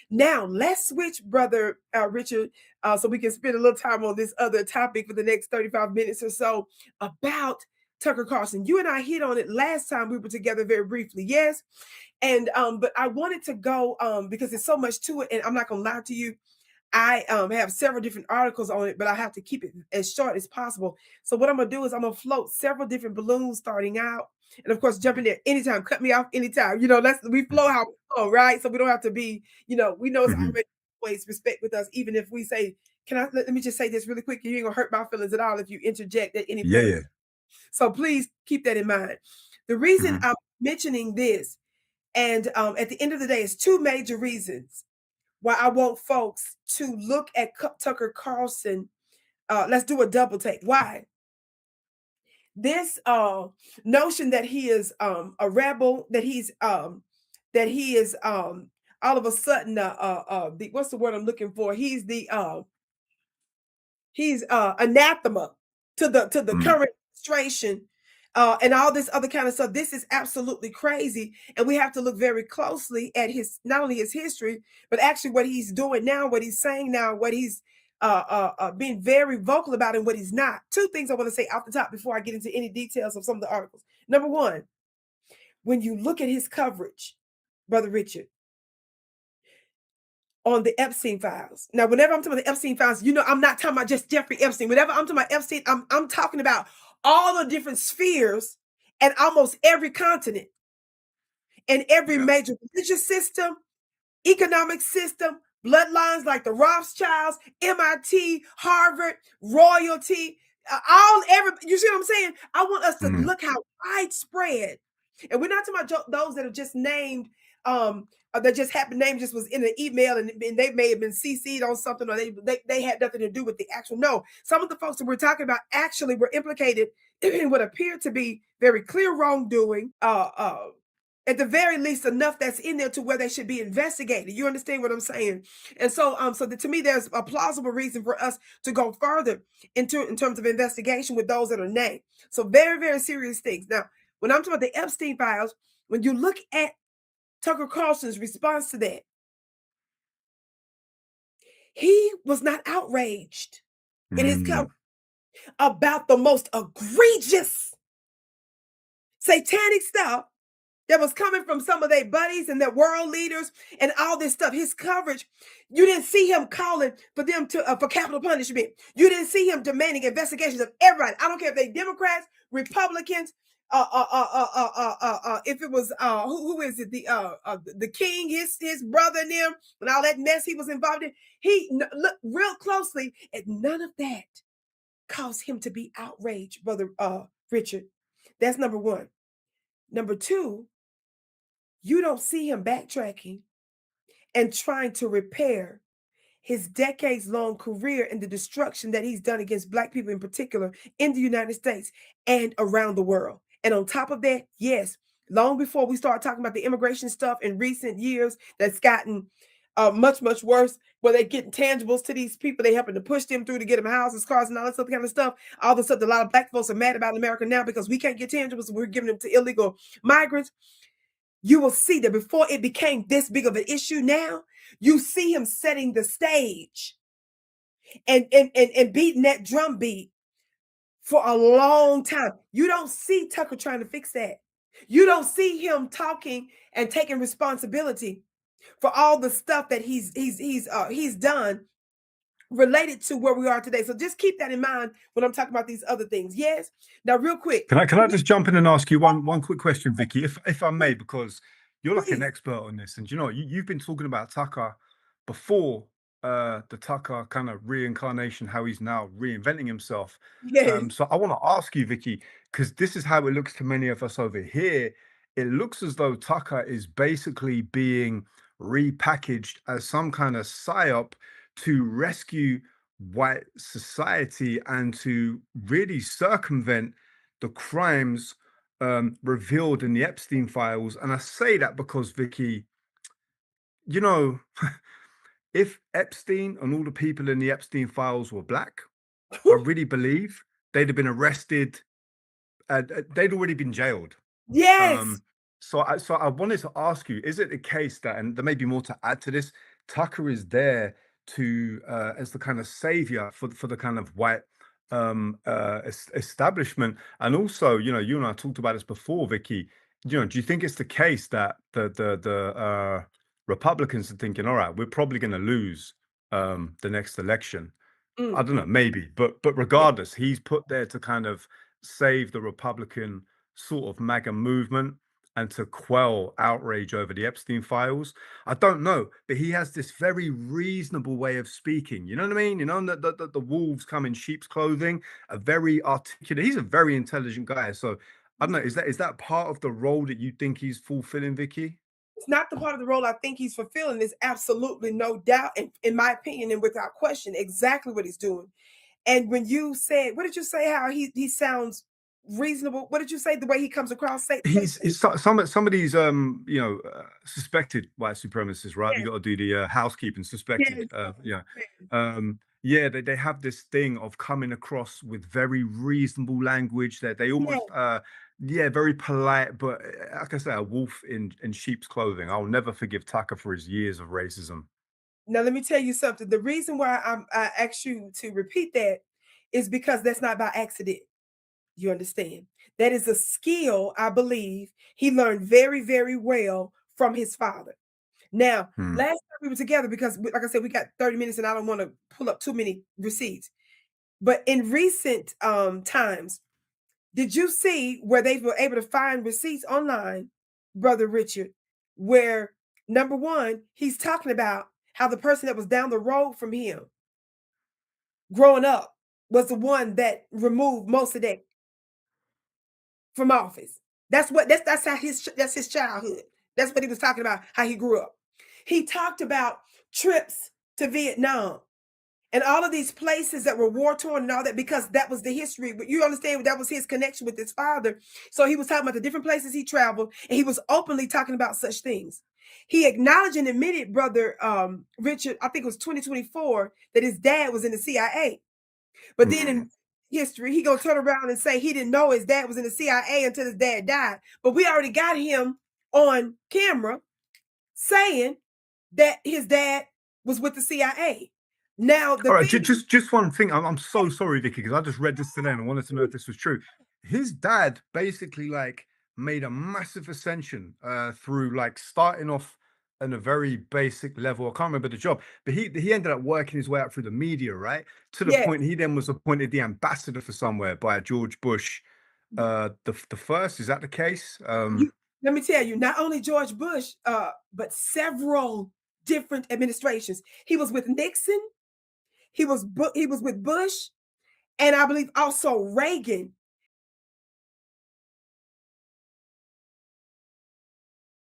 Now let's switch, brother Richard, so we can spend a little time on this other topic for the next 35 minutes or so about Tucker Carlson. You and I hit on it last time we were together very briefly, yes. And but I wanted to go because there's so much to it, and I'm not gonna lie to you. I have several different articles on it, but I have to keep it as short as possible. So what I'm gonna do is I'm gonna float several different balloons starting out, and of course jump in there anytime. Cut me off anytime. We flow how we flow, right? So we don't have to be, we know it's already always respect with us, even if we say, "Can I?" Let me just say this really quick. You ain't gonna hurt my feelings at all if you interject at any point. Yeah. So please keep that in mind. The reason I'm mentioning this, and at the end of the day, it's two major reasons why I want folks to look at Tucker Carlson. Let's do a double take. Why? This notion that he is a rebel, that he is all of a sudden what's the word I'm looking for? He's anathema to the current administration. And all this other kind of stuff. This is absolutely crazy, and we have to look very closely at his not only his history, but actually what he's doing now, what he's saying now, what he's being very vocal about, and what he's not. Two things I want to say off the top before I get into any details of some of the articles. Number one, when you look at his coverage, Brother Richard, on the Epstein files. Now, whenever I'm talking about the Epstein files, I'm not talking about just Jeffrey Epstein. Whenever I'm talking about Epstein, I'm talking about all the different spheres and almost every continent and every major religious system, economic system, bloodlines like the Rothschilds, MIT, Harvard, royalty, you see what I'm saying? I want us to look how widespread, and we're not talking about those that are just named, that just happened, name just was in an email and they may have been CC'd on something, or they had nothing to do with the actual. No, some of the folks that we're talking about actually were implicated in what appeared to be very clear wrongdoing, at the very least enough that's in there to where they should be investigated. You understand what I'm saying? And so to me, there's a plausible reason for us to go further in terms of investigation with those that are named. So very, very serious things. Now, when I'm talking about the Epstein files, when you look at Tucker Carlson's response to that, he was not outraged in his coverage about the most egregious satanic stuff that was coming from some of their buddies and their world leaders and all this stuff. His coverage, you didn't see him calling for them for capital punishment. You didn't see him demanding investigations of everybody. I don't care if they Democrats, Republicans, if it was who is it, the king, his brother and them, and all that mess he was involved in. He looked real closely, and none of that caused him to be outraged, Brother Richard. That's number one. Number two, you don't see him backtracking and trying to repair his decades-long career and the destruction that he's done against Black people in particular in the United States and around the world. And on top of that, yes, long before we start talking about the immigration stuff in recent years, that's gotten much, much worse, where they're getting tangibles to these people. They helping to push them through to get them houses, cars, and all that other kind of stuff. All the stuff that a lot of Black folks are mad about in America now because we can't get tangibles, so we're giving them to illegal migrants. You will see that before it became this big of an issue now, you see him setting the stage and beating that drum beat for a long time. You don't see Tucker trying to fix that. You don't see him talking and taking responsibility for all the stuff that he's done related to where we are today. So just keep that in mind when I'm talking about these other things. Yes. Now, real quick, can I just jump in and ask you one quick question, Vicky, if I may, because you're like an expert on this, and you've been talking about Tucker before the Tucker kind of reincarnation, how he's now reinventing himself. Yes. So I want to ask you, Vicky, because this is how it looks to many of us over here. It looks as though Tucker is basically being repackaged as some kind of psyop to rescue white society and to really circumvent the crimes revealed in the Epstein files. And I say that because, Vicky, if Epstein and all the people in the Epstein files were Black, I really believe they'd have been arrested. They'd already been jailed. Yes. So I wanted to ask you, is it the case that, and there may be more to add to this, Tucker is there to as the kind of savior for the kind of white establishment. And also, you and I talked about this before, Vicky. Do you think it's the case that the Republicans are thinking, all right, we're probably going to lose the next election? I don't know, maybe, but Yeah. regardless, he's put there to kind of save the Republican sort of MAGA movement and to quell outrage over the Epstein files. I don't know, but he has this very reasonable way of speaking. You know what I mean? The wolves come in sheep's clothing. A very articulate. He's a very intelligent guy. So I don't know. Is that part of the role that you think he's fulfilling, Vicky? It's not the part of the role I think he's fulfilling. There's absolutely no doubt, in my opinion, and without question, exactly what he's doing. And when you said, what did you say? How he sounds reasonable? What did you say? The way he comes across? He's some of these suspected white supremacists, right? We Yes, got to do the housekeeping. Suspected, yes, they have this thing of coming across with very reasonable language that they yes. almost very polite, but like I say, a wolf in sheep's clothing. I'll never forgive Tucker for his years of racism. Now let me tell you something. The reason why I asked you to repeat that is because that's not by accident. You understand? That is a skill, I believe, he learned very, very well from his father. Now, Hmm. last time we were together, because like I said, we got 30 minutes and I don't want to pull up too many receipts. But in recent times, did you see where they were able to find receipts online, Brother Richard, where number one, he's talking about how the person that was down the road from him growing up was the one that removed most of that from office. That's how his childhood. That's what he was talking about, how he grew up. He talked about trips to Vietnam and all of these places that were war torn and all that, because that was the history. But you understand that was his connection with his father. So he was talking about the different places he traveled, and he was openly talking about such things. He acknowledged and admitted, Brother Richard, I think it was 2024, that his dad was in the CIA. But then Hmm. in history, he gonna turn around and say he didn't know his dad was in the CIA until his dad died. But we already got him on camera saying that his dad was with the CIA. Now the All right, thing, just one thing. I'm so sorry, Vicky, because I just read this today and I wanted to know if this was true. His dad basically like made a massive ascension through like starting off on a very basic level. I can't remember the job, but he ended up working his way up through the media, right? To the yeah, point he then was appointed the ambassador for somewhere by George Bush, the first. Is that the case? you, let me tell you, not only George Bush, but several different administrations. He was with Nixon. He was with Bush, and I believe also Reagan.